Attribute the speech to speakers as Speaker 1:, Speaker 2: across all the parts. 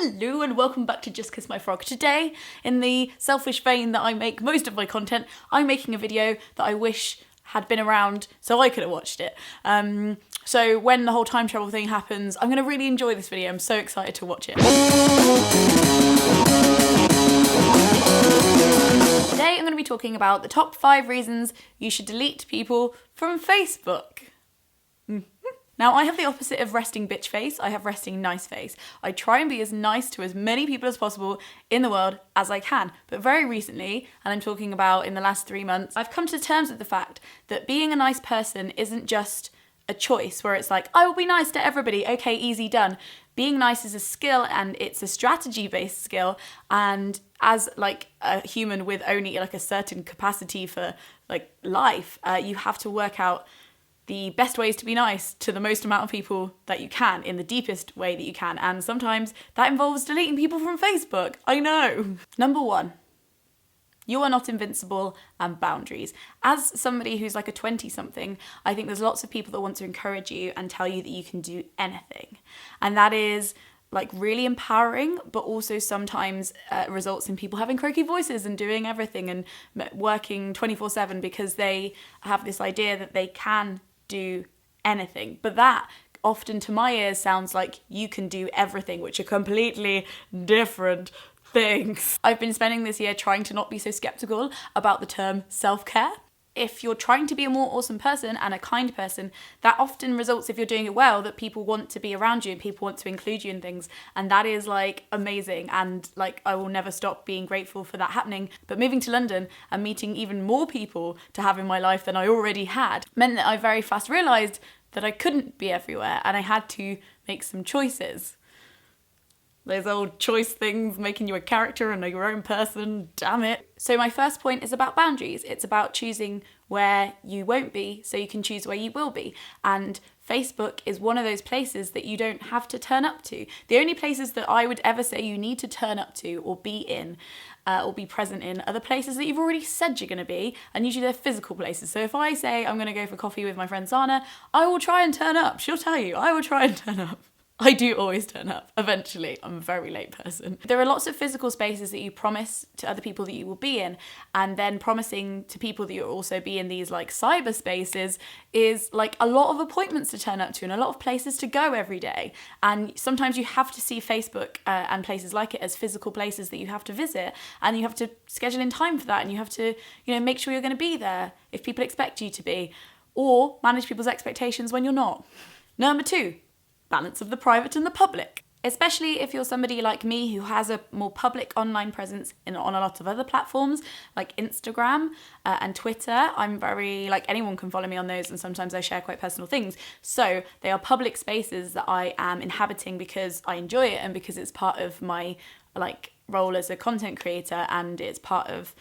Speaker 1: Hello and welcome back to Just Kiss My Frog. Today, in the selfish vein that I make most of my content, I'm making a video that I wish had been around so I could have watched it. So when the whole time travel thing happens, I'm going to really enjoy this video. I'm so excited to watch it. Today I'm going to be talking about the top 5 reasons you should delete people from Facebook. Now, I have the opposite of resting bitch face. I have resting nice face. I try and be as nice to as many people as possible in the world as I can. But very recently, and I'm talking about in the last 3 months, I've come to terms with the fact that being a nice person isn't just a choice where it's like, I will be nice to everybody. Okay, easy, done. Being nice is a skill, and it's a strategy-based skill. And as like a human with only like a certain capacity for like life, you have to work out the best ways to be nice to the most amount of people that you can in the deepest way that you can. And sometimes that involves deleting people from Facebook. I know. Number 1, you are not invincible, and boundaries. As somebody who's like a 20-something, I think there's lots of people that want to encourage you and tell you that you can do anything. And that is like really empowering, but also sometimes results in people having croaky voices and doing everything and working 24/7 because they have this idea that they can do anything. But that often to my ears sounds like you can do everything, which are completely different things. I've been spending this year trying to not be so skeptical about the term self-care. If you're trying to be a more awesome person and a kind person, that often results, if you're doing it well, that people want to be around you and people want to include you in things. And that is like amazing. And like, I will never stop being grateful for that happening. But moving to London and meeting even more people to have in my life than I already had meant that I very fast realized that I couldn't be everywhere and I had to make some choices. Those old choice things, making you a character and your own person, damn it. So my first point is about boundaries. It's about choosing where you won't be so you can choose where you will be. And Facebook is one of those places that you don't have to turn up to. The only places that I would ever say you need to turn up to or be in or be present in are the places that you've already said you're going to be, and usually they're physical places. So if I say I'm going to go for coffee with my friend Sana, I will try and turn up. She'll tell you, I will try and turn up. I do always turn up, eventually. I'm a very late person. There are lots of physical spaces that you promise to other people that you will be in, and then promising to people that you'll also be in these like cyber spaces is like a lot of appointments to turn up to and a lot of places to go every day. And sometimes you have to see Facebook and places like it as physical places that you have to visit, and you have to schedule in time for that, and you have to, make sure you're going to be there if people expect you to be, or manage people's expectations when you're not. Number 2. Balance of the private and the public. Especially if you're somebody like me who has a more public online presence on a lot of other platforms like Instagram and Twitter. I'm very, anyone can follow me on those, and sometimes I share quite personal things. So they are public spaces that I am inhabiting because I enjoy it and because it's part of my role as a content creator, and it's part of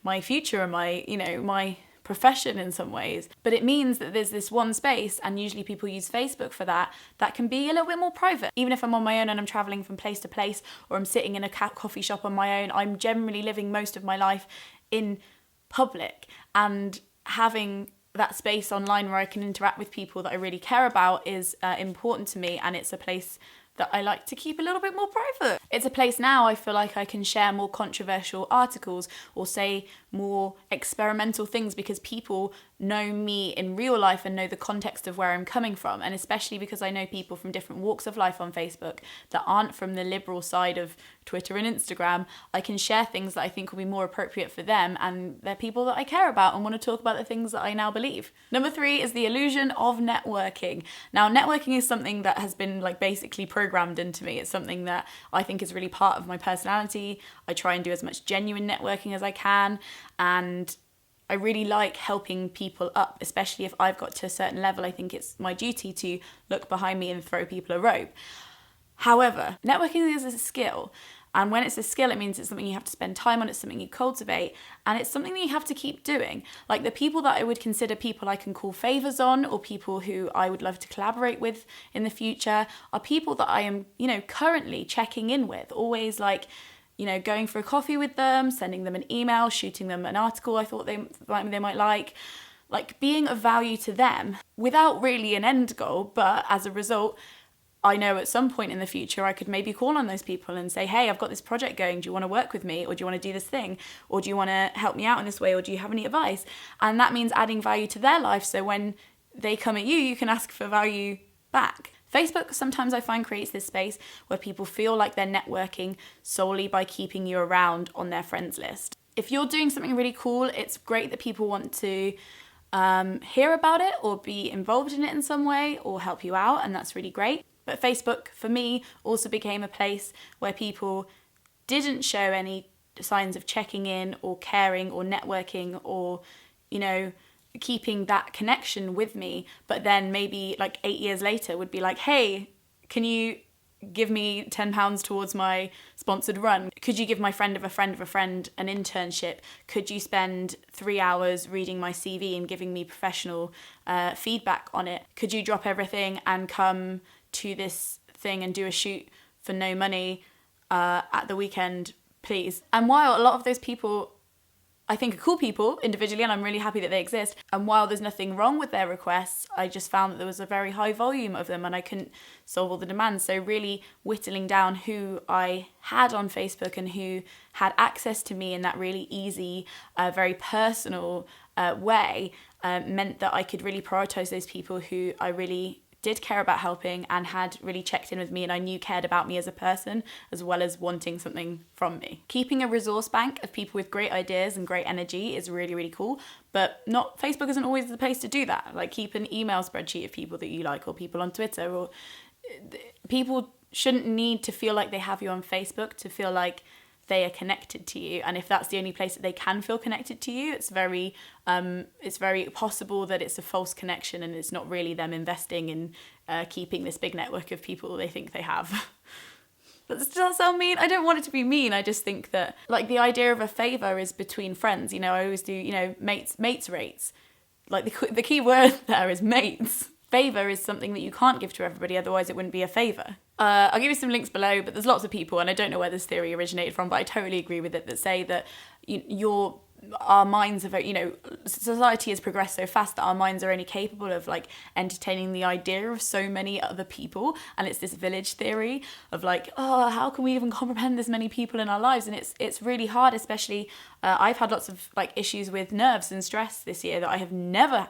Speaker 1: my future and my profession in some ways. But it means that there's this one space, and usually people use Facebook for that can be a little bit more private. Even if I'm on my own and I'm traveling from place to place, or I'm sitting in a coffee shop on my own, I'm generally living most of my life in public, and having that space online where I can interact with people that I really care about is important to me, and it's a place that I like to keep a little bit more private. It's a place now I feel like I can share more controversial articles or say more experimental things because people know me in real life and know the context of where I'm coming from. And especially because I know people from different walks of life on Facebook that aren't from the liberal side of Twitter and Instagram, I can share things that I think will be more appropriate for them, and they're people that I care about and want to talk about the things that I now believe. Number 3 is the illusion of networking. Now, networking is something that has been basically programmed into me. It's something that I think is really part of my personality. I try and do as much genuine networking as I can, and I really like helping people up, especially if I've got to a certain level. I think it's my duty to look behind me and throw people a rope. However, networking is a skill, and when it's a skill, it means it's something you have to spend time on, it's something you cultivate, and it's something that you have to keep doing. The people that I would consider people I can call favours on, or people who I would love to collaborate with in the future, are people that I am, currently checking in with, always going for a coffee with them, sending them an email, shooting them an article I thought they might like being of value to them without really an end goal, but as a result, I know at some point in the future I could maybe call on those people and say, hey, I've got this project going, do you want to work with me, or do you want to do this thing, or do you want to help me out in this way, or do you have any advice? And that means adding value to their life, so when they come at you, you can ask for value back. Facebook sometimes I find creates this space where people feel like they're networking solely by keeping you around on their friends list. If you're doing something really cool, it's great that people want to hear about it or be involved in it in some way or help you out, and that's really great. But Facebook, for me, also became a place where people didn't show any signs of checking in or caring or networking or, you know, keeping that connection with me. But then maybe like 8 years later would be like, hey, can you give me £10 towards my sponsored run? Could you give my friend of a friend of a friend an internship? Could you spend 3 hours reading my CV and giving me professional feedback on it? Could you drop everything and come to this thing and do a shoot for no money at the weekend, please? And while a lot of those people I think are cool people individually, and I'm really happy that they exist, and while there's nothing wrong with their requests, I just found that there was a very high volume of them and I couldn't solve all the demands. So really whittling down who I had on Facebook and who had access to me in that really easy, very personal way meant that I could really prioritise those people who I really did care about helping and had really checked in with me and I knew cared about me as a person, as well as wanting something from me. Keeping a resource bank of people with great ideas and great energy is really, really cool, but Facebook isn't always the place to do that. Like, keep an email spreadsheet of people that you like, or people on Twitter, or people shouldn't need to feel like they have you on Facebook to feel like they are connected to you. And if that's the only place that they can feel connected to you, it's very possible that it's a false connection and it's not really them investing in keeping this big network of people they think they have. Does that sound mean? I don't want it to be mean. I just think that, like, the idea of a favour is between friends. You know, I always do, you know, mates rates. Like, the key word there is mates. Favour is something that you can't give to everybody, otherwise it wouldn't be a favour. I'll give you some links below, but there's lots of people, and I don't know where this theory originated from, but I totally agree with it, that say that our minds are, you know, society has progressed so fast that our minds are only capable of, like, entertaining the idea of so many other people, and it's this village theory of, like, oh, how can we even comprehend this many people in our lives? And it's really hard, especially I've had lots of, like, issues with nerves and stress this year that I have never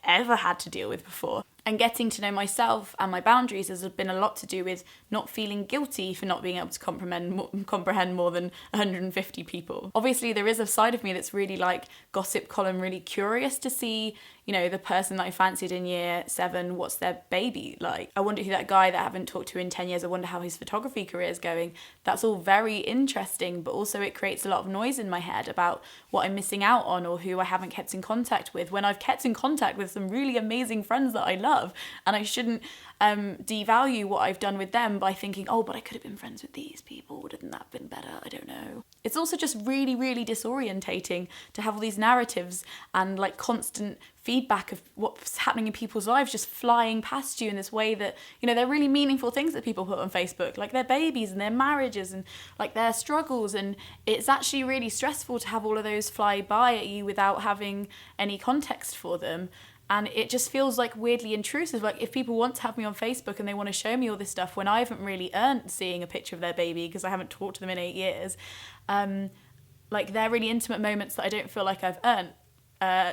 Speaker 1: ever had to deal with before. And getting to know myself and my boundaries has been a lot to do with not feeling guilty for not being able to comprehend more than 150 people. Obviously, there is a side of me that's really, like, gossip column, really curious to see, you know, the person that I fancied in year 7, what's their baby like? I wonder who that guy that I haven't talked to in 10 years, I wonder how his photography career is going. That's all very interesting, but also it creates a lot of noise in my head about what I'm missing out on or who I haven't kept in contact with, when I've kept in contact with some really amazing friends that I love. And I shouldn't devalue what I've done with them by thinking, oh, but I could have been friends with these people. Wouldn't that have been better? I don't know. It's also just really, really disorientating to have all these narratives and, like, constant feedback of what's happening in people's lives just flying past you in this way that, you know, they're really meaningful things that people put on Facebook, like their babies and their marriages and, like, their struggles. And it's actually really stressful to have all of those fly by at you without having any context for them. And it just feels, like, weirdly intrusive. Like, if people want to have me on Facebook and they want to show me all this stuff when I haven't really earned seeing a picture of their baby because I haven't talked to them in 8 years, like, they're really intimate moments that I don't feel like I've earned.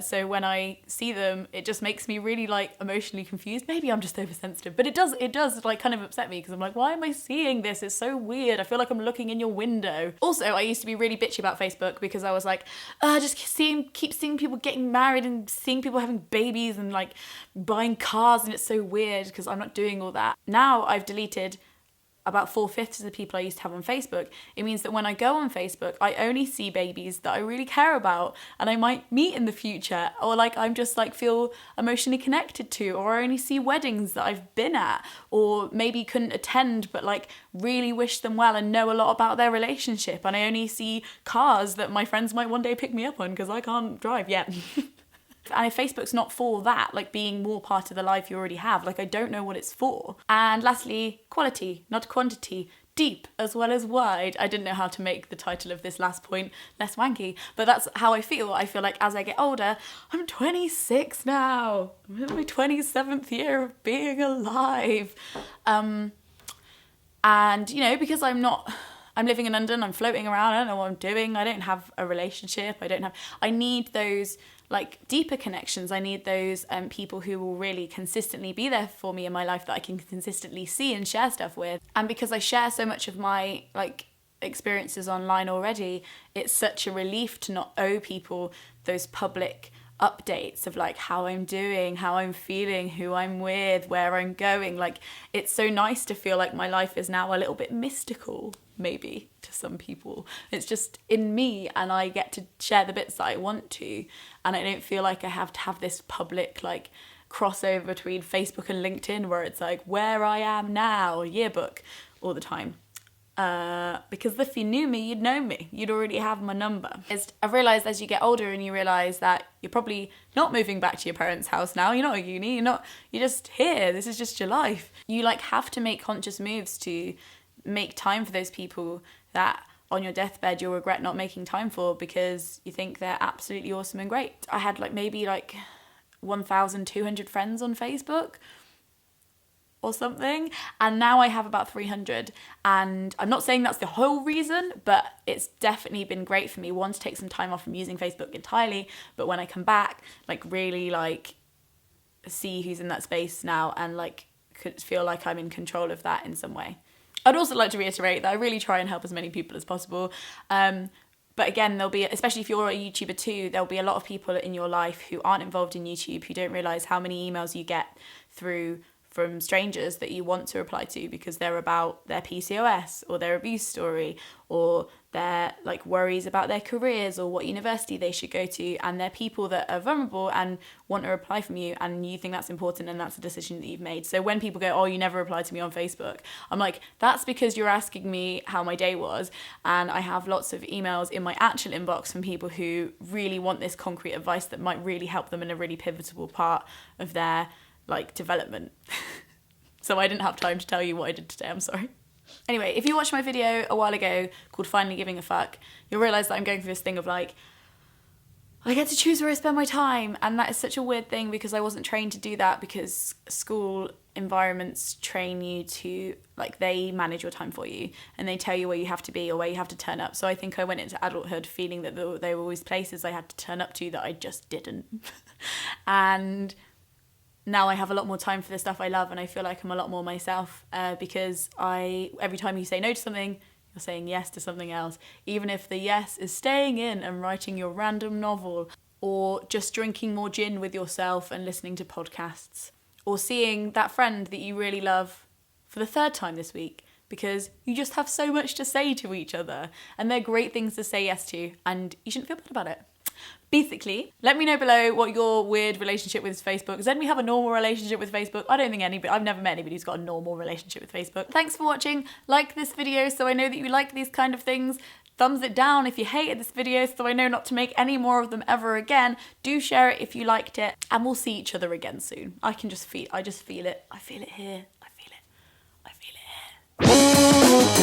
Speaker 1: So when I see them, it just makes me really, like, emotionally confused. Maybe I'm just oversensitive, but it does like kind of upset me because I'm like, why am I seeing this? It's so weird. I feel like I'm looking in your window. Also, I used to be really bitchy about Facebook because I was like, just keep seeing people getting married and seeing people having babies and, like, buying cars, and it's so weird because I'm not doing all that. Now I've deleted about 4/5 of the people I used to have on Facebook. It means that when I go on Facebook, I only see babies that I really care about and I might meet in the future, or, like, I'm just, like, feel emotionally connected to, or I only see weddings that I've been at or maybe couldn't attend but, like, really wish them well and know a lot about their relationship, and I only see cars that my friends might one day pick me up on because I can't drive yet. And if Facebook's not for that, like, being more part of the life you already have, like, I don't know what it's for. And lastly, quality, not quantity. deep as well as wide. I didn't know how to make the title of this last point less wanky, but that's how I feel. I feel like as I get older, I'm 26 now. I'm in my 27th year of being alive. And, you know, because I'm living in London, I'm floating around, I don't know what I'm doing, I don't have a relationship, I need those like deeper connections. I need those people who will really consistently be there for me in my life, that I can consistently see and share stuff with. And because I share so much of my like experiences online already, it's such a relief to not owe people those public updates of like how I'm doing, how I'm feeling, who I'm with, where I'm going. Like, it's so nice to feel like my life is now a little bit mystical, maybe to some people. It's just in me, and I get to share the bits that I want to, and I don't feel like I have to have this public like crossover between Facebook and LinkedIn where it's like where I am now, yearbook all the time. Because if you knew me, you'd know me. You'd already have my number. I've realised as you get older and you realise that you're probably not moving back to your parents' house now. You're not at uni. You're just here. This is just your life. You like have to make conscious moves to make time for those people that on your deathbed you'll regret not making time for because you think they're absolutely awesome and great. I had like maybe like 1,200 friends on Facebook or something, and now I have about 300, and I'm not saying that's the whole reason, but it's definitely been great for me, one, to take some time off from using Facebook entirely, but when I come back, like really like see who's in that space now and like could feel like I'm in control of that in some way. I'd also like to reiterate that I really try and help as many people as possible, but again, there'll be, especially if you're a YouTuber too, there'll be a lot of people in your life who aren't involved in YouTube, who don't realise how many emails you get from strangers that you want to reply to because they're about their PCOS or their abuse story or their like worries about their careers or what university they should go to, and they're people that are vulnerable and want a reply from you, and you think that's important and that's a decision that you've made. So when people go, oh, you never replied to me on Facebook, I'm like, that's because you're asking me how my day was, and I have lots of emails in my actual inbox from people who really want this concrete advice that might really help them in a really pivotal part of their like development. So I didn't have time to tell you what I did today, I'm sorry. Anyway, if you watched my video a while ago called Finally Giving a Fuck, you'll realise that I'm going through this thing of like, I get to choose where I spend my time, and that is such a weird thing because I wasn't trained to do that, because school environments train you to, like, they manage your time for you and they tell you where you have to be or where you have to turn up. So I think I went into adulthood feeling that there were always places I had to turn up to that I just didn't. And now I have a lot more time for the stuff I love, and I feel like I'm a lot more myself because every time you say no to something, you're saying yes to something else. Even if the yes is staying in and writing your random novel, or just drinking more gin with yourself and listening to podcasts, or seeing that friend that you really love for the third time this week, because you just have so much to say to each other and they're great things to say yes to, and you shouldn't feel bad about it. Basically, let me know below what your weird relationship with Facebook is. Does anybody have a normal relationship with Facebook? I don't think I've never met anybody who's got a normal relationship with Facebook. Thanks for watching. Like this video so I know that you like these kind of things. Thumbs it down if you hated this video so I know not to make any more of them ever again. Do share it if you liked it, and we'll see each other again soon. I just feel it. I feel it here. I feel it here.